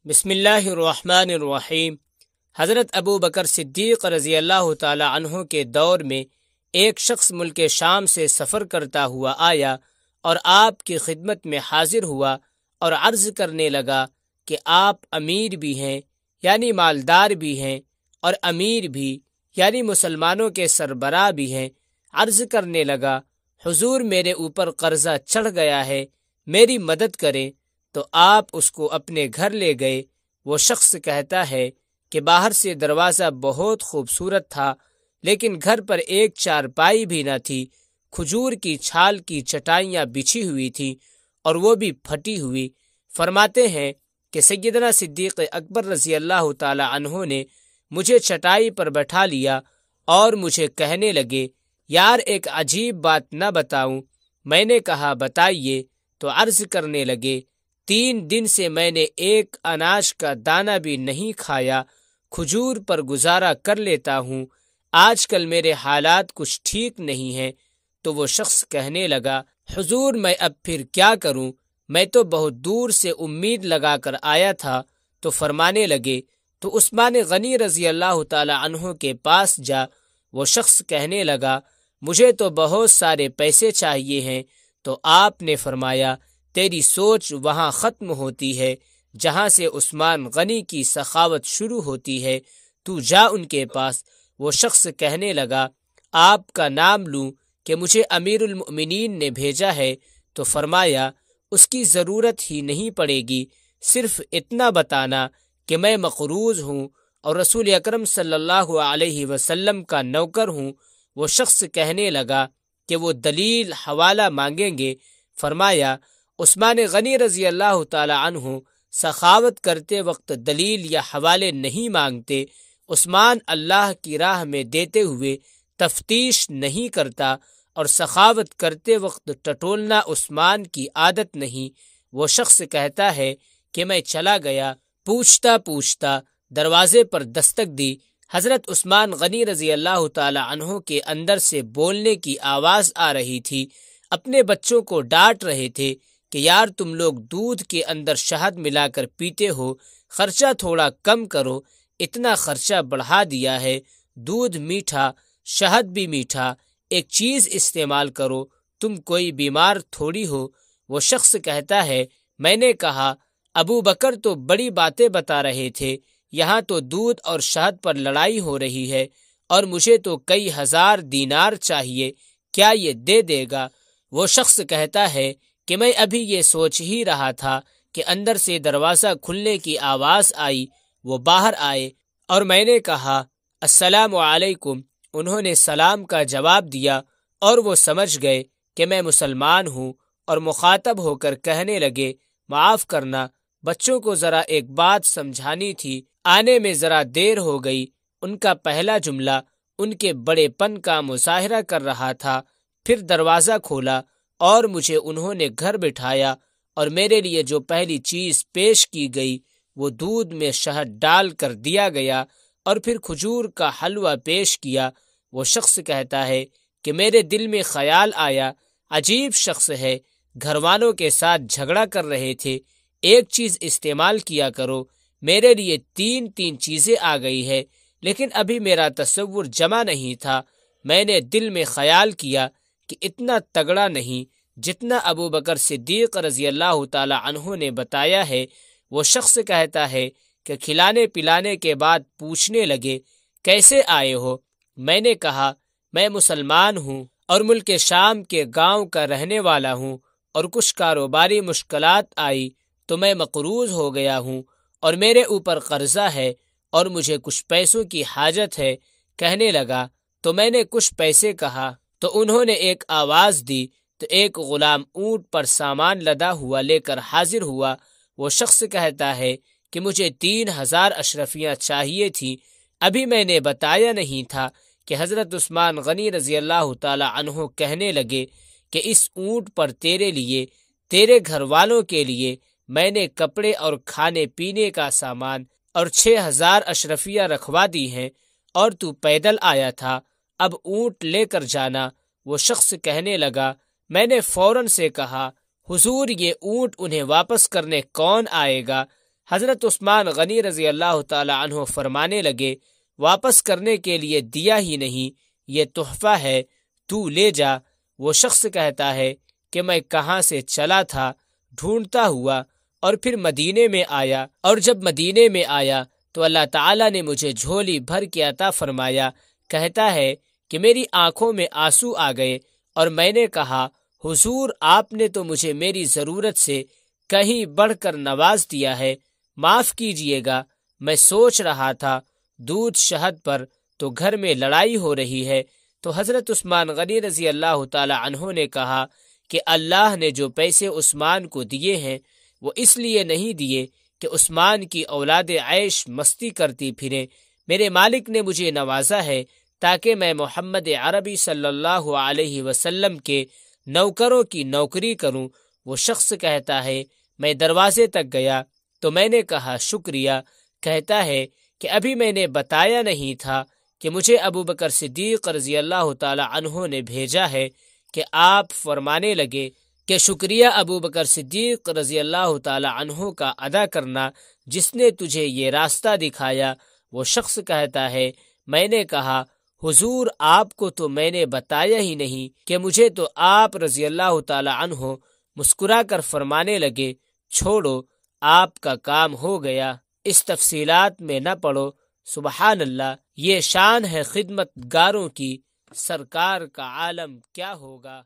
بسم اللہ الرحمن الرحیم۔ حضرت ابو بکر صدیق رضی اللہ تعالی عنہ کے دور میں ایک شخص ملک شام سے سفر کرتا ہوا آیا اور آپ کی خدمت میں حاضر ہوا اور عرض کرنے لگا کہ آپ امیر بھی ہیں یعنی مالدار بھی ہیں، اور امیر بھی یعنی مسلمانوں کے سربراہ بھی ہیں۔ عرض کرنے لگا، حضور میرے اوپر قرضہ چڑھ گیا ہے، میری مدد کریں۔ تو آپ اس کو اپنے گھر لے گئے۔ وہ شخص کہتا ہے کہ باہر سے دروازہ بہت خوبصورت تھا، لیکن گھر پر ایک چارپائی بھی نہ تھی۔ کھجور کی چھال کی چٹائیاں بچھی ہوئی تھی اور وہ بھی پھٹی ہوئی۔ فرماتے ہیں کہ سیدنا صدیق اکبر رضی اللہ تعالی عنہ نے مجھے چٹائی پر بٹھا لیا اور مجھے کہنے لگے، یار ایک عجیب بات نہ بتاؤں؟ میں نے کہا بتائیے۔ تو عرض کرنے لگے، 3 دن سے میں نے ایک اناج کا دانہ بھی نہیں کھایا، کھجور پر گزارا کر لیتا ہوں، آج کل میرے حالات کچھ ٹھیک نہیں ہیں۔ تو وہ شخص کہنے لگا، حضور میں اب پھر کیا کروں؟ میں تو بہت دور سے امید لگا کر آیا تھا۔ تو فرمانے لگے، تو عثمان غنی رضی اللہ تعالی عنہ کے پاس جا۔ وہ شخص کہنے لگا، مجھے تو بہت سارے پیسے چاہیے ہیں۔ تو آپ نے فرمایا، تیری سوچ وہاں ختم ہوتی ہے جہاں سے عثمان غنی کی سخاوت شروع ہوتی ہے، تو جا ان کے پاس۔ وہ شخص کہنے لگا، آپ کا نام لوں کہ مجھے امیر المؤمنین نے بھیجا ہے؟ تو فرمایا، اس کی ضرورت ہی نہیں پڑے گی، صرف اتنا بتانا کہ میں مقروض ہوں اور رسول اکرم صلی اللہ علیہ وسلم کا نوکر ہوں۔ وہ شخص کہنے لگا کہ وہ دلیل حوالہ مانگیں گے۔ فرمایا، عثمان غنی رضی اللہ تعالی عنہ سخاوت کرتے وقت دلیل یا حوالے نہیں مانگتے۔ عثمان اللہ کی راہ میں دیتے ہوئے تفتیش نہیں کرتا، اور سخاوت کرتے وقت ٹٹولنا عثمان کی عادت نہیں۔ وہ شخص کہتا ہے کہ میں چلا گیا، پوچھتا پوچھتا دروازے پر دستک دی۔ حضرت عثمان غنی رضی اللہ تعالی عنہ کے اندر سے بولنے کی آواز آ رہی تھی، اپنے بچوں کو ڈانٹ رہے تھے کہ یار تم لوگ دودھ کے اندر شہد ملا کر پیتے ہو، خرچہ تھوڑا کم کرو، اتنا خرچہ بڑھا دیا ہے، دودھ میٹھا، شہد بھی میٹھا، ایک چیز استعمال کرو، تم کوئی بیمار تھوڑی ہو۔ وہ شخص کہتا ہے، میں نے کہا، ابو بکر تو بڑی باتیں بتا رہے تھے، یہاں تو دودھ اور شہد پر لڑائی ہو رہی ہے، اور مجھے تو کئی ہزار دینار چاہیے، کیا یہ دے دے گا؟ وہ شخص کہتا ہے کہ میں ابھی یہ سوچ ہی رہا تھا کہ اندر سے دروازہ کھلنے کی آواز آئی، وہ باہر آئے اور میں نے کہا، السلام علیکم۔ انہوں نے سلام کا جواب دیا اور وہ سمجھ گئے کہ میں مسلمان ہوں، اور مخاطب ہو کر کہنے لگے، معاف کرنا، بچوں کو ذرا ایک بات سمجھانی تھی، آنے میں ذرا دیر ہو گئی۔ ان کا پہلا جملہ ان کے بڑے پن کا مظاہرہ کر رہا تھا۔ پھر دروازہ کھولا اور مجھے انہوں نے گھر بٹھایا، اور میرے لیے جو پہلی چیز پیش کی گئی وہ دودھ میں شہد ڈال کر دیا گیا، اور پھر کھجور کا حلوہ پیش کیا۔ وہ شخص کہتا ہے کہ میرے دل میں خیال آیا، عجیب شخص ہے، گھر والوں کے ساتھ جھگڑا کر رہے تھے، ایک چیز استعمال کیا کرو، میرے لیے 3 چیزیں آ گئی ہے، لیکن ابھی میرا تصور جمع نہیں تھا۔ میں نے دل میں خیال کیا کہ اتنا تگڑا نہیں جتنا ابو بکر صدیق رضی اللہ تعالی عنہ نے بتایا ہے۔ وہ شخص کہتا ہے کہ کھلانے پلانے کے بعد پوچھنے لگے، کیسے آئے ہو؟ میں نے کہا، میں مسلمان ہوں اور ملک شام کے گاؤں کا رہنے والا ہوں، اور کچھ کاروباری مشکلات آئی تو میں مقروض ہو گیا ہوں، اور میرے اوپر قرضہ ہے اور مجھے کچھ پیسوں کی حاجت ہے۔ کہنے لگا، تو میں نے کچھ پیسے کہا تو انہوں نے ایک آواز دی، تو ایک غلام اونٹ پر سامان لدا ہوا لے کر حاضر ہوا۔ وہ شخص کہتا ہے کہ مجھے 3000 اشرفیاں چاہیے تھی، ابھی میں نے بتایا نہیں تھا کہ حضرت عثمان غنی رضی اللہ تعالی عنہ کہنے لگے کہ اس اونٹ پر تیرے لیے، تیرے گھر والوں کے لیے میں نے کپڑے اور کھانے پینے کا سامان اور 6000 اشرفیاں رکھوا دی ہیں، اور تو پیدل آیا تھا، اب اونٹ لے کر جانا۔ وہ شخص کہنے لگا، میں نے فوراً سے کہا، حضور یہ اونٹ انہیں واپس کرنے کون آئے گا؟ حضرت عثمان غنی رضی اللہ تعالی عنہ فرمانے لگے، واپس کرنے کے لیے دیا ہی نہیں، یہ تحفہ ہے، تو لے جا۔ وہ شخص کہتا ہے کہ میں کہاں سے چلا تھا ڈھونڈتا ہوا، اور پھر مدینے میں آیا، اور جب مدینے میں آیا تو اللہ تعالیٰ نے مجھے جھولی بھر کے عطا فرمایا۔ کہتا ہے کہ میری آنکھوں میں آنسو آ گئے، اور میں نے کہا، حضور آپ نے تو مجھے میری ضرورت سے کہیں بڑھ کر نواز دیا ہے، معاف کیجئے گا۔ میں سوچ رہا تھا دودھ شہد پر، تو گھر میں لڑائی ہو رہی ہے۔ تو حضرت عثمان غنی رضی اللہ تعالی عنہ نے کہا کہ اللہ نے جو پیسے عثمان کو دیے ہیں وہ اس لیے نہیں دیے کہ عثمان کی اولاد عیش مستی کرتی پھرے، میرے مالک نے مجھے نوازا ہے تاکہ میں محمد عربی صلی اللہ علیہ وسلم کے نوکروں کی نوکری کروں۔ وہ شخص کہتا ہے میں دروازے تک گیا تو میں نے کہا شکریہ۔ کہتا ہے کہ ابھی میں نے بتایا نہیں تھا کہ مجھے ابو بکر صدیق رضی اللہ تعالی عنہ نے بھیجا ہے، کہ آپ فرمانے لگے کہ شکریہ ابو بکر صدیق رضی اللہ تعالی عنہ کا ادا کرنا جس نے تجھے یہ راستہ دکھایا۔ وہ شخص کہتا ہے میں نے کہا حضور آپ کو تو میں نے بتایا ہی نہیں کہ مجھے تو آپ رضی اللہ تعالی عنہ مسکرا کر فرمانے لگے چھوڑو آپ کا کام ہو گیا، اس تفصیلات میں نہ پڑو۔ سبحان اللہ، یہ شان ہے خدمت گاروں کی، سرکار کا عالم کیا ہوگا۔